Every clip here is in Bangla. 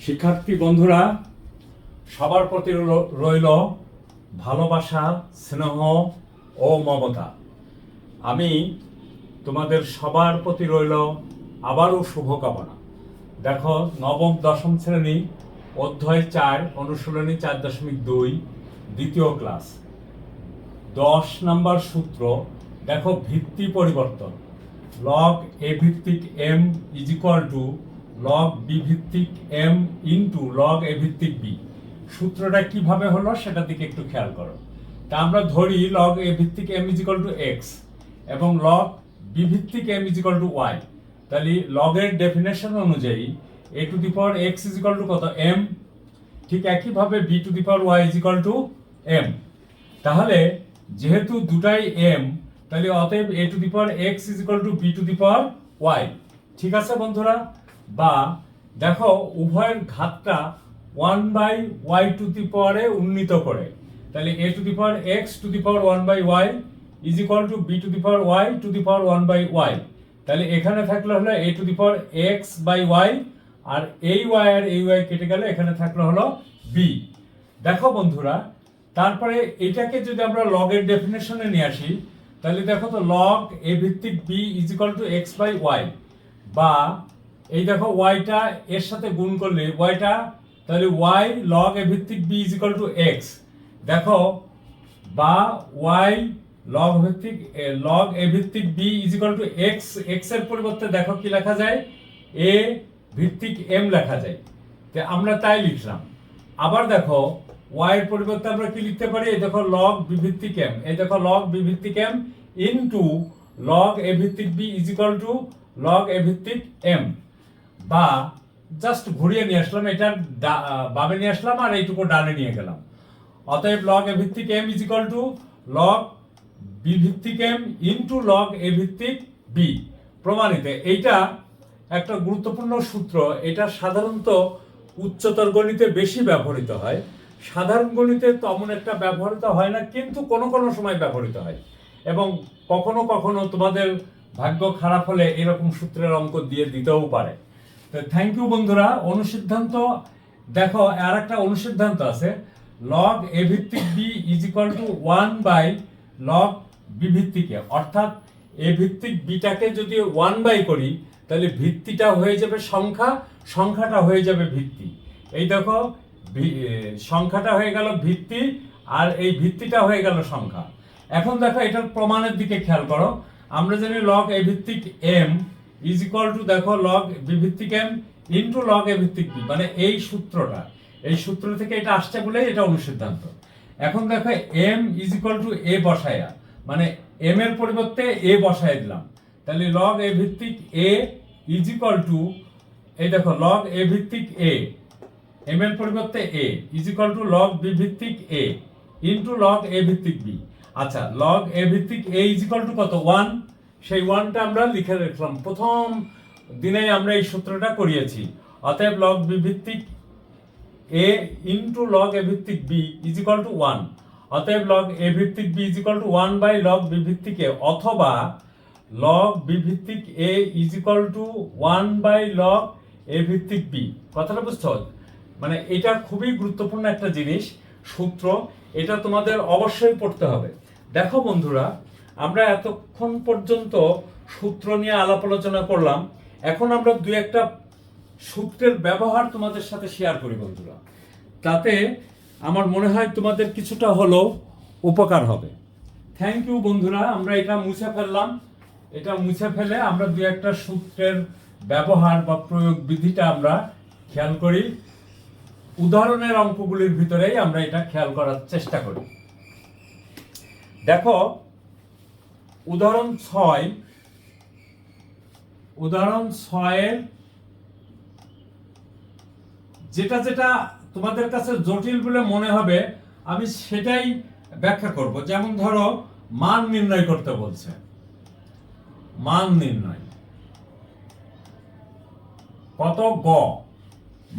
শিক্ষার্থী বন্ধুরা, সবার প্রতি রইল ভালোবাসা, স্নেহ ও মমতা। আমি তোমাদের সবার প্রতি রইল আবারও শুভকামনা। দেখো, নবম দশম শ্রেণী অধ্যায় 4 অনুশীলনী 4.2 দ্বিতীয় ক্লাস 10 নম্বর সূত্র। দেখো, ভিত্তি পরিবর্তন। লগ এ ভিত্তিক M is equal to log B ভিত্তিক এম ইন্টু লগ এ ভিত্তিক বি। সূত্রটা কিভাবে হলো সেটার দিকে একটু খেয়াল করো। তা আমরা ধরি লগ এ ভিত্তিক M is equal to X এবং লগ বি ভিত্তিক M is equal to Y. তাহলে লগের ডেফিনেশন অনুযায়ী A to the power X is equal to কত? এম। ঠিক একইভাবে B to the power Y is equal to M. তাহলে যেহেতু দুটাই এম, তাহলে অতএব A to the power X is equal to B to the power Y. ঠিক আছে বন্ধুরা? বা দেখো, উভয়ের ঘাতটা 1/y টু দি পাওয়ারে উন্নীত করে, তাহলে a to the power x to the power 1/y is equal to b to the power y to the power 1/y। তাহলে এখানে থাকলো হলো a to the power x by y, আর এই y আর এই y কেটে গেলে এখানে থাকলো হলো b। দেখো বন্ধুরা, তারপরে এটাকে যদি আমরা লগের ডেফিনেশনে নিয়ে আসি, তাহলে দেখো তো লগ a ভিত্তিক b is equal to x by y, বা এই দেখো ওয়াইটা এর সাথে গুণ করলে ওয়াইটা, তাহলে ওয়াই লগ এ ভিত্তিক B is equal to X. দেখো, বা ওয়াই লগ ভিত্তিক লগ এ ভিত্তিক B is equal to X. X এর পরিবর্তে দেখো কি লেখা যায়? এ ভিত্তিক এম লেখা যায়। তো আমরা তাই লিখলাম। আবার দেখো, ওয়াই এর পরিবর্তে আমরা কি লিখতে পারি? এই দেখো লগ বি ভিত্তিক এম, এই দেখো লগ বি ভিত্তিক এম ইনটু লগ এ ভিত্তিক B is equal to log A ভিত্তিক এম। বা জাস্ট ঘুরিয়ে নিয়ে আসলাম, এটা বামে নিয়ে আসলাম আর এইটুকু ডানে নিয়ে গেলাম। অতএব লগ এ ভিত্তিক M is equal to log B ভিত্তিক এম ইনটু লগ এ ভিত্তিক বি। প্রমাণিত। এইটা একটা গুরুত্বপূর্ণ সূত্র। এটা সাধারণত উচ্চতর গণিতে বেশি ব্যবহৃত হয়, সাধারণ গণিতে তেমন একটা ব্যবহৃত হয় না, কিন্তু কোনো কোনো সময় ব্যবহৃত হয়। এবং কখনো কখনো তোমাদের ভাগ্য খারাপ হলে এরকম সূত্রের অঙ্ক দিয়ে দিতেও পারে। থ্যাংক ইউ বন্ধুরা। অনুসিদ্ধান্ত দেখো, আর একটা অনুসিদ্ধান্ত আছে, লগ এ ভিত্তিক B is equal to 1 by log B ভিত্তিক এ। অর্থাৎ এ ভিত্তিক বিটাকে যদি 1 বাই করি, তাহলে ভিত্তিটা হয়ে যাবে সংখ্যা, সংখ্যাটা হয়ে যাবে ভিত্তি। এই দেখো, সংখ্যাটা হয়ে গেল ভিত্তি আর এই ভিত্তিটা হয়ে গেল সংখ্যা। এখন দেখো, এটার প্রমাণের দিকে খেয়াল করো। আমরা জানি লগ এ ভিত্তিক এম ইজ ইকুয়াল টু দেখো লগ বি ভিত্তিক এম ইনটু লগ এ ভিত্তিক বি, মানে এই সূত্রটা, এই সূত্র থেকে এটা আসছে বলে এটা অনুসিদ্ধান্ত। এখন দেখো, এম ইজ ইকুয়াল টু এ বসায়া, মানে এম এর পরিবর্তে এ বসায় দিলাম, তাহলে লগ এ ভিত্তিক এ ইজ ইকুয়াল টু, এই দেখো লগ এ ভিত্তিক এ, এম এর পরিবর্তে A is equal to log B ভিত্তিক এ ইনটু লগ এ ভিত্তিক বি। আচ্ছা, লগ এ ভিত্তিক এ ইজ ইকুয়াল টু কত? 1। সেই 1টা আমরা লিখে রাখলাম, প্রথম দিনেই আমরা এই সূত্রটা করিয়েছি। অতএব লগ বি ভিত্তিক এ ইনটু লগ এ ভিত্তিক বি ইজ ইকুয়াল টু 1। অতএব লগ এ ভিত্তিক B is equal to 1 by log B ভিত্তিক এ, অথবা লগ বি ভিত্তিক A is equal to 1 by log A ভিত্তিক বি। কথাটা বুঝছো? মানে এটা খুবই গুরুত্বপূর্ণ একটা জিনিস, সূত্র। এটা তোমাদের অবশ্যই পড়তে হবে। দেখো বন্ধুরা, আমরা এতক্ষণ পর্যন্ত সূত্র নিয়ে আলাপ আলোচনা করলাম। এখন আমরা দুই একটা সূত্রের ব্যবহার তোমাদের সাথে শেয়ার করি বন্ধুরা, তাতে আমার মনে হয় তোমাদের কিছুটা হলেও উপকার হবে। থ্যাংক ইউ বন্ধুরা। আমরা এটা মুছে ফেললাম। এটা মুছে ফেলে আমরা দুই একটা সূত্রের ব্যবহার বা প্রয়োগ বিধিটা আমরা খেয়াল করি। উদাহরণের অঙ্কগুলির ভিতরেই আমরা এটা খেয়াল করার চেষ্টা করি। দেখো, উদাহরণ 6, উদাহরণ 6-এর যেটা যেটা তোমাদের কাছে জটিল বলে মনে হবে আমি সেটাই ব্যাখ্যা করব। যেমন ধরো, মান নির্ণয় করতে বলছে, মান নির্ণয় কত? গ।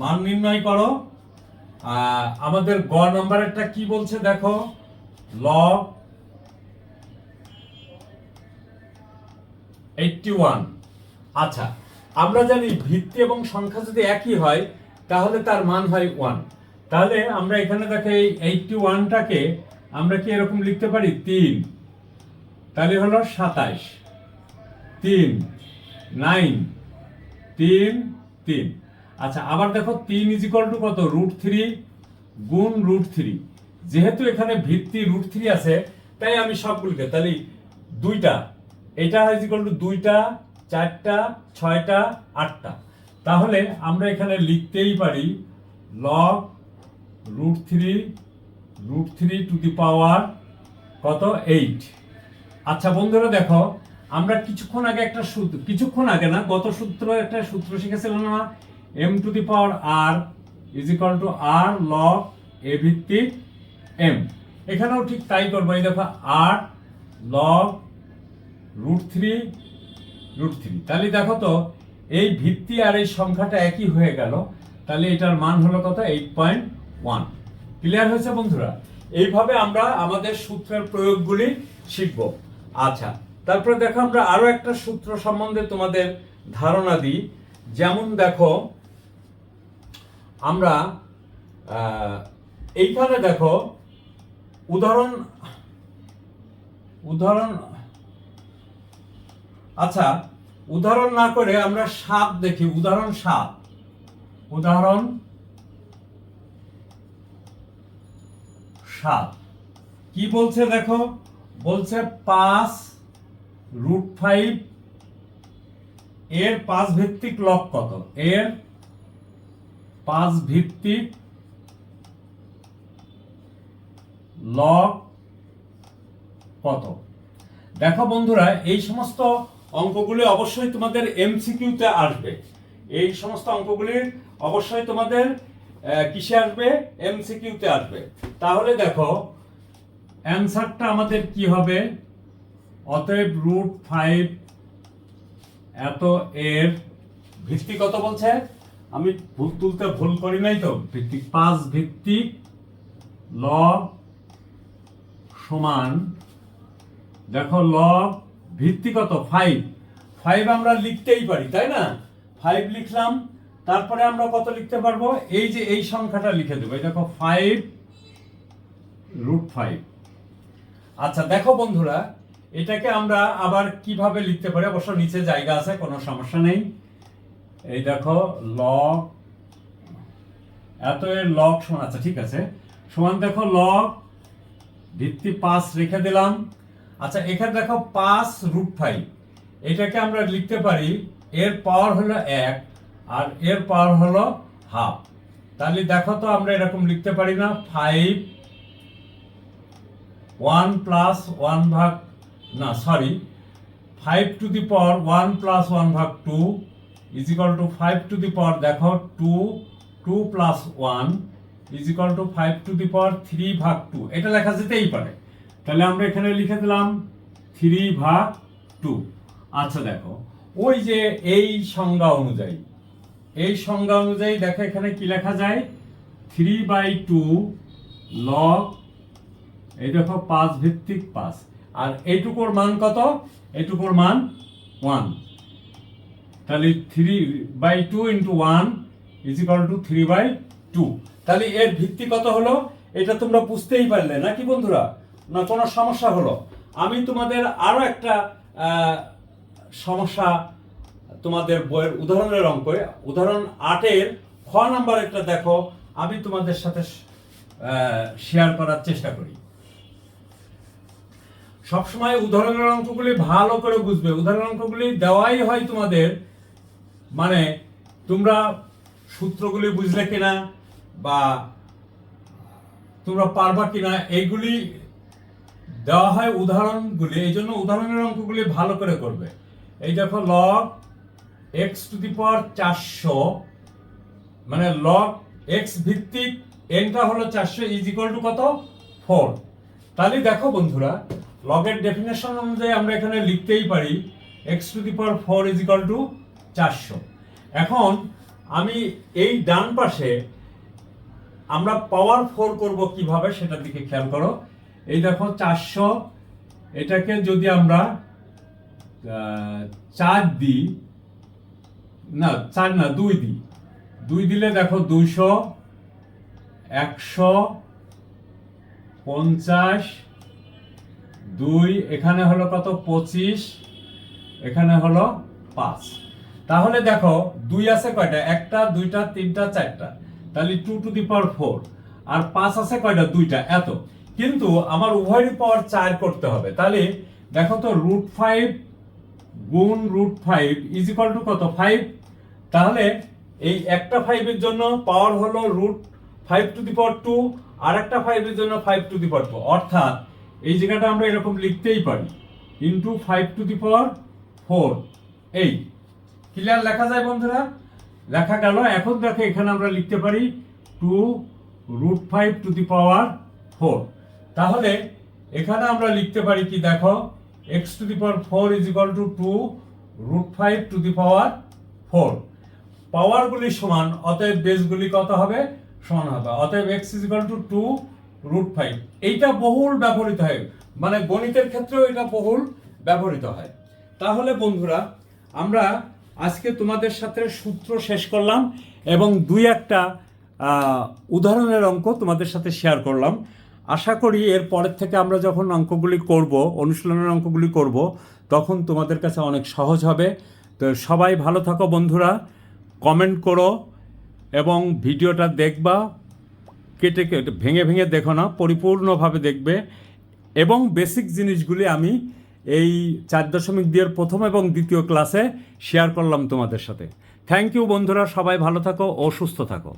মান নির্ণয় করো। আমাদের গ নম্বরেরটা কি বলছে দেখো, লগ 81। আচ্ছা, আমরা জানি ভিত্তি এবং সংখ্যা যদি একই হয় তাহলে তার মান হয় 1। তাহলে আমরা এখানে দেখো এই 81টাকে আমরা কি এরকম লিখতে পারি 3, তাহলে হলো 27, 3, 9, 3, 3। আচ্ছা, আবার দেখো 3 ইজ ইকুয়াল টু কত, √3 গুণ √3। যেহেতু এখানে ভিত্তি √3 আছে, তাই আমি সবগুলোকে, তাহলে 2টা, এটা ইজ ইকুয়াল টু 2টা, 4টা, 6টা, 8টা। তাহলে আমরা এখানে লিখতেই পারি log √3 টু দি পাওয়ার কত, 8। আচ্ছা বন্ধুরা দেখো, আমরা কিছুক্ষণ আগে একটা সূত্র, কিছুক্ষণ আগে না, গত একটা সূত্র শিখেছিলাম না, m two the power r is equal two r log a ভিত্তিক m। এখানেও ঠিক তাই করবো। এই দেখো r log √3। তাহলে দেখো তো এই ভিত্তি আর এই সংখ্যাটা একই হয়ে গেল, তাহলে এটার মান হলো কত, 8.1। ক্লিয়ার হয়েছে বন্ধুরা? এইভাবে আমরা আমাদের সূত্রের প্রয়োগগুলি শিখব। আচ্ছা, তারপরে দেখো আমরা আরো একটা সূত্র সম্বন্ধে তোমাদের ধারণা দিই। যেমন দেখো আমরা এইখানে দেখো উদাহরণ, আচ্ছা উদাহরণ না করে আমরা 7 দেখি। উদাহরণ 7 কি বলছে দেখো, বলছে 5√5 এর 5 ভিত্তিক লব কত, এর 5 ভিত্তিক লব কত। দেখো বন্ধুরা, এই সমস্ত অঙ্কগুলি অবশ্যই তোমাদের এমসিকিউতে আসবে। এই সমস্ত অঙ্কগুলি অবশ্যই তোমাদের কিসে আসবে, এমসিকিউতে আসবে। তাহলে দেখো অ্যানসারটা আমাদের কি হবে, অতএব √5 এত এর ভিত্তি কত বলছে, আমি তুলতে ভুল করি নাই তো, ভিত্তিক 5 ভিত্তিক লব সমান, দেখো লব ভিত্তি কত, 5 আমরা লিখতেই পারি, তাই না? 5 লিখলাম, তারপরে আমরা কত লিখতে পারবো, এই যে এই সংখ্যাটা লিখে দেবো, এই দেখো 5√5। আচ্ছা দেখো বন্ধুরা, এটাকে আমরা আবার কিভাবে লিখতে পারি, অবশ্য নিচে জায়গা আছে, কোনো সমস্যা নেই। এই দেখো লগ এত এর লগ সমান, আচ্ছা ঠিক আছে, সমান দেখো লগ ভিত্তি 5 রেখে দিলাম। আচ্ছা এখানে দেখো 5√5, এটাকে আমরা লিখতে পারি, এর পাওয়ার হলো 1 আর এর পাওয়ার হলো হাফ। তাহলে দেখো তো আমরা এরকম লিখতে পারি না, 5 1 প্লাস 1 ভাগ, না sorry, 5 to the power 1 plus 1 ভাগ 2 is equal to 5 to the power, দেখো 2 plus 1 is equal to 5 to the power 3 ভাগ 2। এটা লেখা যেতেই পারে, তাহলে আমরা এখানে লিখে দিলাম 3 ভাগ 2। আচ্ছা দেখো, ওই যে এই সংজ্ঞা অনুযায়ী, দেখো এখানে কি লেখা যায়, 3/2 লগ, এই দেখো 5 ভিত্তিক 5, আর এইটুকুর মান কত, এইটুকুর মান 1। তাহলে 3/2 ইন্টু 1 ইজ ইকুয়াল টু 3/2। তাহলে এর ভিত্তি কত হলো, এটা তোমরা বুঝতেই পারলে নাকি বন্ধুরা, না কোনো সমস্যা হলো? আমি তোমাদের আরো একটা সমস্যা তোমাদের বইয়ের উদাহরণের অঙ্কে, উদাহরণ 8-এর খ নাম্বার একটা দেখো, আমি তোমাদের সাথে শেয়ার করার চেষ্টা করি। সবসময় উদাহরণের অঙ্কগুলি ভালো করে বুঝবে। উদাহরণ অঙ্কগুলি দেওয়াই হয় তোমাদের, মানে তোমরা সূত্রগুলি বুঝলে কিনা বা তোমরা পারবা কিনা এইগুলি দেওয়া হয় উদাহরণগুলি, এই জন্য উদাহরণের অঙ্কগুলি ভালো করে করবে। এই দেখো লগ x টু দি পাওয়ার 400, মানে লগ x ভিত্তিক nটা হলো 400 ইজ ইকুয়াল টু কত, 4। তাহলে দেখো বন্ধুরা, লগের ডেফিনেশন অনুযায়ী আমরা এখানে লিখতেই পারি x to the power 4 is equal two 400। এখন আমি এই ডান পাশে আমরা পাওয়ার 4 করব কিভাবে, সেটার দিকে খেয়াল করো। এই দেখো 400, এটাকে যদি আমরা 4 দিই, না 4 না 2 দিই, 2 দিলে দেখো 200, 100, 50, 2 এখানে হলো কত 25, এখানে হলো 5। তাহলে দেখো 2 আছে কয়টা, 1টা 2টা 3টা 4টা, তাহলে 2 টু দি পাওয়ার 4। আর 5 আছে কয়টা, 2টা, এত। কিন্তু আমার উভয়েরই পাওয়ার 4 করতে হবে। তাহলে দেখো তো √5 গুণ √5 ইজ ইকুয়াল টু কত, 5। তাহলে এই একটা 5 এর জন্য পাওয়ার হলো √5 টু দি পাওয়ার 2, আর একটা 5 এর জন্য 5 টু দি পাওয়ার 2। অর্থাৎ এই জায়গাটা আমরা এরকম লিখতেই পারি, ইনটু 5 টু দি পাওয়ার 4। এই ক্লিয়ার লেখা যায় বন্ধুরা? লেখা গেল। এখন দেখো এখানে আমরা লিখতে পারি 2 √5 টু দি পাওয়ার 4। তাহলে এখানে আমরা লিখতে পারি কি দেখো, x to the power 4 is equal to 2 √5 to the power 4। পাওয়ারগুলি সমান, অতএব বেসগুলি কত হবে, সমান হবে। অতএব x ইজ ইকুয়াল টু 2 √5। এইটা বহুল ব্যবহৃত হয়, মানে গণিতের ক্ষেত্রেও এটা বহুল ব্যবহৃত হয়। তাহলে বন্ধুরা আমরা আজকে তোমাদের সাথে সূত্র শেষ করলাম এবং 2-1টা উদাহরণের অঙ্ক তোমাদের সাথে শেয়ার করলাম। আশা করি এর পরের থেকে আমরা যখন অঙ্কগুলি করব, অনুশীলনের অঙ্কগুলি করব, তখন তোমাদের কাছে অনেক সহজ হবে। তো সবাই ভালো থাকো বন্ধুরা, কমেন্ট করো এবং ভিডিওটা দেখবা, কেটে কেটে ভেঙে ভেঙে দেখো না, পরিপূর্ণভাবে দেখবে। এবং বেসিক জিনিসগুলি আমি এই 4.2 এর প্রথম এবং দ্বিতীয় ক্লাসে শেয়ার করলাম তোমাদের সাথে। থ্যাংক ইউ বন্ধুরা, সবাই ভালো থাকো ও সুস্থ থাকো।